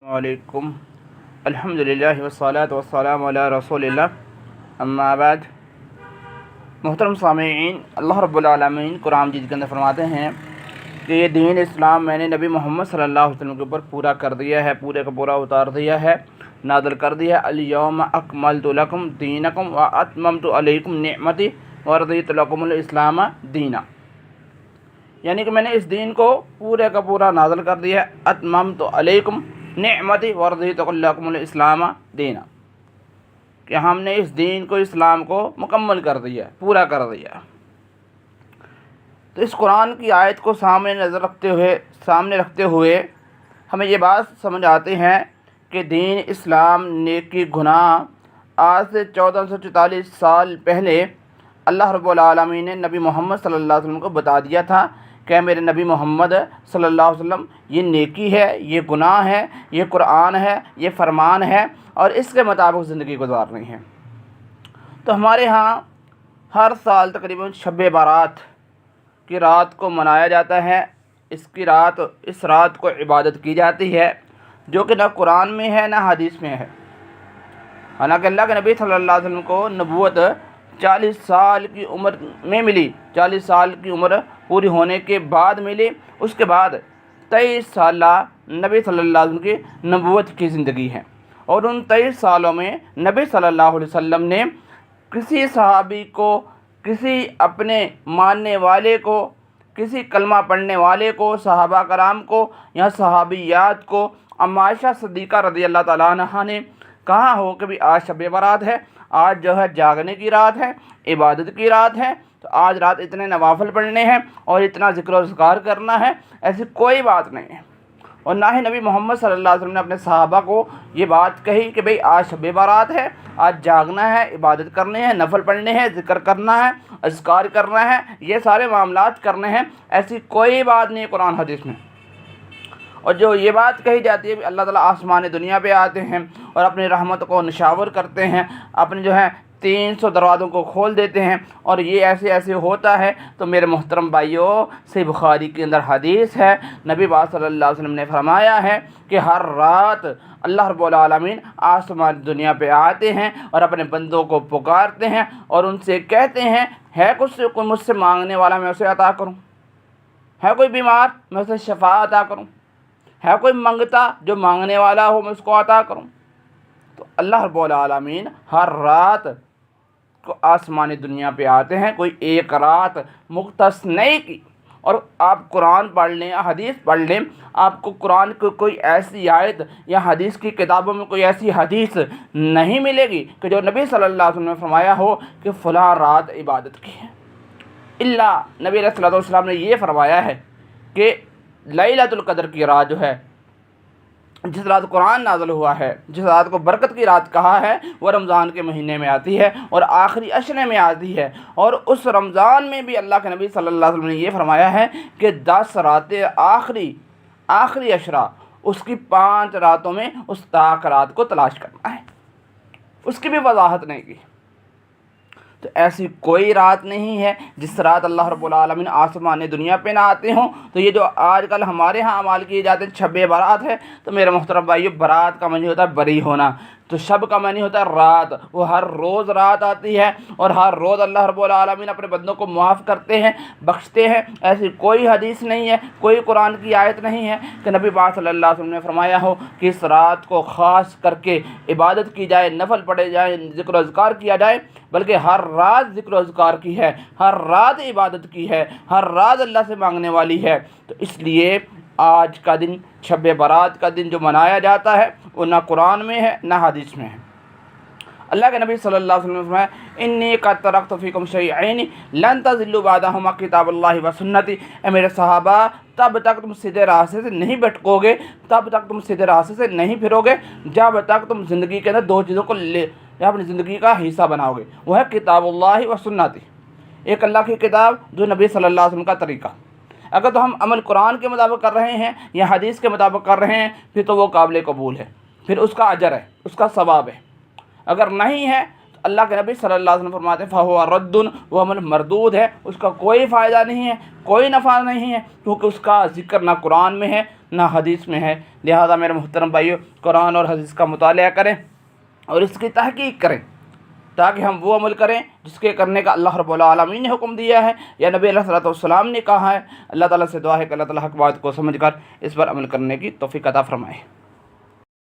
علیکم الحمدللہ والصلاۃ والسلام علی رسول اللہ اما بعد۔ محترم سامعین، اللہ رب العالمین قرآن مجید کے اندر فرماتے ہیں کہ یہ دین اسلام میں نے نبی محمد صلی اللہ علیہ وسلم کے اوپر پورا کر دیا ہے، پورے کا پورا اتار دیا ہے، نازل کر دیا ہے۔ الیوم اکملت لکم دینکم واتممت علیکم نعمتی ورضیت لکم الاسلام دینا، یعنی کہ میں نے اس دین کو پورے کا پورا نازل کر دیا ہے۔ اتممت علیکم نعمتی ورضیت لکم الاسلام دینا، کہ ہم نے اس دین کو، اسلام کو مکمل کر دیا، پورا کر دیا۔ تو اس قرآن کی آیت کو سامنے رکھتے ہوئے ہمیں یہ بات سمجھ آتی ہے کہ دین اسلام، نیکی، گناہ آج سے 1444 سال پہلے اللہ رب العالمین نے نبی محمد صلی اللہ علیہ وسلم کو بتا دیا تھا کہ میرے نبی محمد صلی اللہ علیہ وسلم، یہ نیکی ہے، یہ گناہ ہے، یہ قرآن ہے، یہ فرمان ہے، اور اس کے مطابق زندگی گزارنی ہے۔ تو ہمارے ہاں ہر سال تقریباً شب بارات کی رات کو منایا جاتا ہے۔ اس رات کو عبادت کی جاتی ہے، جو کہ نہ قرآن میں ہے نہ حدیث میں ہے۔ حالانکہ اللہ کے نبی صلی اللہ علیہ وسلم کو نبوت 40 سال کی عمر میں ملی، 40 سال کی عمر پوری ہونے کے بعد ملی۔ اس کے بعد 23 سالہ نبی صلی اللہ علیہ وسلم کی نبوت کی زندگی ہے، اور ان 23 سالوں میں نبی صلی اللہ علیہ وسلم نے کسی صحابی کو، کسی اپنے ماننے والے کو، کسی کلمہ پڑھنے والے کو، صحابہ کرام کو یا صحابیات کو، اما عائشہ صدیقہ رضی اللہ تعالیٰ عنہا نے کہا ہو کہ بھی آج شب برات ہے، آج جو ہے جاگنے کی رات ہے، عبادت کی رات ہے، تو آج رات اتنے نوافل پڑھنے ہیں اور اتنا ذکر و اذکار کرنا ہے، ایسی کوئی بات نہیں ہے۔ اور نہ ہی نبی محمد صلی اللہ علیہ وسلم نے اپنے صحابہ کو یہ بات کہی کہ بھئی آج شب برات ہے، آج جاگنا ہے، عبادت کرنے ہیں، نفل پڑھنے ہیں، ذکر کرنا ہے، اذکار کرنا ہے، یہ سارے معاملات کرنے ہیں، ایسی کوئی بات نہیں ہے قرآن حدیث میں۔ اور جو یہ بات کہی جاتی ہے کہ اللہ تعالیٰ آسمان دنیا پہ آتے ہیں اور اپنی رحمت کو نشاور کرتے ہیں، اپنے جو ہے 300 دروازوں کو کھول دیتے ہیں، اور یہ ایسے ہوتا ہے، تو میرے محترم بھائیوں، صحیح بخاری کے اندر حدیث ہے، نبی پاک صلی اللہ علیہ وسلم نے فرمایا ہے کہ ہر رات اللہ رب العالمین آسمان دنیا پہ آتے ہیں اور اپنے بندوں کو پکارتے ہیں اور ان سے کہتے ہیں، ہے کوئی مجھ سے مانگنے والا، میں اسے عطا کروں؟ ہے کوئی بیمار، میں اسے شفا عطا کروں؟ ہے کوئی منگتا، جو مانگنے والا ہو میں اس کو عطا کروں؟ تو اللہ رب العالمین ہر رات کو آسمانی دنیا پہ آتے ہیں، کوئی ایک رات مختص نہیں کی۔ اور آپ قرآن پڑھ لیں، حدیث پڑھ لیں، آپ کو قرآن کی کوئی ایسی آیت یا حدیث کی کتابوں میں کوئی ایسی حدیث نہیں ملے گی کہ جو نبی صلی اللہ علیہ وسلم نے فرمایا ہو کہ فلاں رات عبادت کی ہے۔ اللہ نبی علیہ الصلوۃ والسلام نے یہ فرمایا ہے کہ لیلۃ القدر کی رات جو ہے، جس رات قرآن نازل ہوا ہے، جس رات کو برکت کی رات کہا ہے، وہ رمضان کے مہینے میں آتی ہے اور آخری عشرے میں آتی ہے۔ اور اس رمضان میں بھی اللہ کے نبی صلی اللہ علیہ وسلم نے یہ فرمایا ہے کہ 10 راتیں آخری عشرہ، اس کی 5 راتوں میں اس طاق رات کو تلاش کرنا ہے، اس کی بھی وضاحت نہیں کی۔ تو ایسی کوئی رات نہیں ہے جس رات اللہ رب العالمین آسمان دنیا پہ نہ آتے ہوں۔ تو یہ جو آج کل ہمارے ہاں اعمال کیے جاتے ہیں، شب برات ہے، تو میرے محترم بھائیو، برات کا معنی ہوتا ہے بری ہونا، تو شب کا معنی ہوتا ہے رات۔ وہ ہر روز رات آتی ہے اور ہر روز اللہ رب العالمین اپنے بندوں کو معاف کرتے ہیں، بخشتے ہیں۔ ایسی کوئی حدیث نہیں ہے، کوئی قرآن کی آیت نہیں ہے کہ نبی پاک صلی اللہ علیہ وسلم نے فرمایا ہو کہ اس رات کو خاص کر کے عبادت کی جائے، نفل پڑھے جائیں، ذکر و اذکار کیا جائے، بلکہ ہر رات ذکر و اذکار کی ہے، ہر رات عبادت کی ہے، ہر رات اللہ سے مانگنے والی ہے۔ تو اس لیے آج کا دن، شب برات کا دن جو منایا جاتا ہے، وہ نہ قرآن میں ہے نہ حدیث میں ہے۔ اللہ کے نبی صلی اللہ علیہ وسلم نے فرمایا، انی قد ترکت فیکم شیئین لن تضلوا بعدہما کتاب اللہ و سنتی۔ اے میرے صحابہ، تب تک تم سیدھے راستے سے نہیں بھٹکو گے، تب تک تم سیدھے راستے سے نہیں پھرو گے، جب تک تم زندگی کے اندر 2 چیزوں کو اپنی زندگی کا حصہ بناؤ گے۔ وہ ہے کتاب اللہ و سنتی، ایک اللہ کی کتاب، جو نبی صلی اللہ علیہ وسلم کا طریقہ۔ اگر تو ہم عمل قرآن کے مطابق کر رہے ہیں یا حدیث کے مطابق کر رہے ہیں، پھر تو وہ قابل قبول ہے، پھر اس کا اجر ہے، اس کا ثواب ہے۔ اگر نہیں ہے تو اللہ کے نبی صلی اللہ علیہ وسلم فرماتے ہیں فَهُوَ رَدٌّ، وہ عمل مردود ہے، اس کا کوئی فائدہ نہیں ہے، کوئی نفع نہیں ہے، کیونکہ اس کا ذکر نہ قرآن میں ہے نہ حدیث میں ہے۔ لہذا میرے محترم بھائیو، قرآن اور حدیث کا مطالعہ کریں اور اس کی تحقیق کریں، تاکہ ہم وہ عمل کریں جس کے کرنے کا اللہ رب العالمین نے حکم دیا ہے یا نبی علیہ الصلوۃ والسلام نے کہا ہے۔ اللہ تعالیٰ سے دعا ہے کہ اللہ تعالیٰ حق بات کو سمجھ کر اس پر عمل کرنے کی توفیق عطا فرمائے۔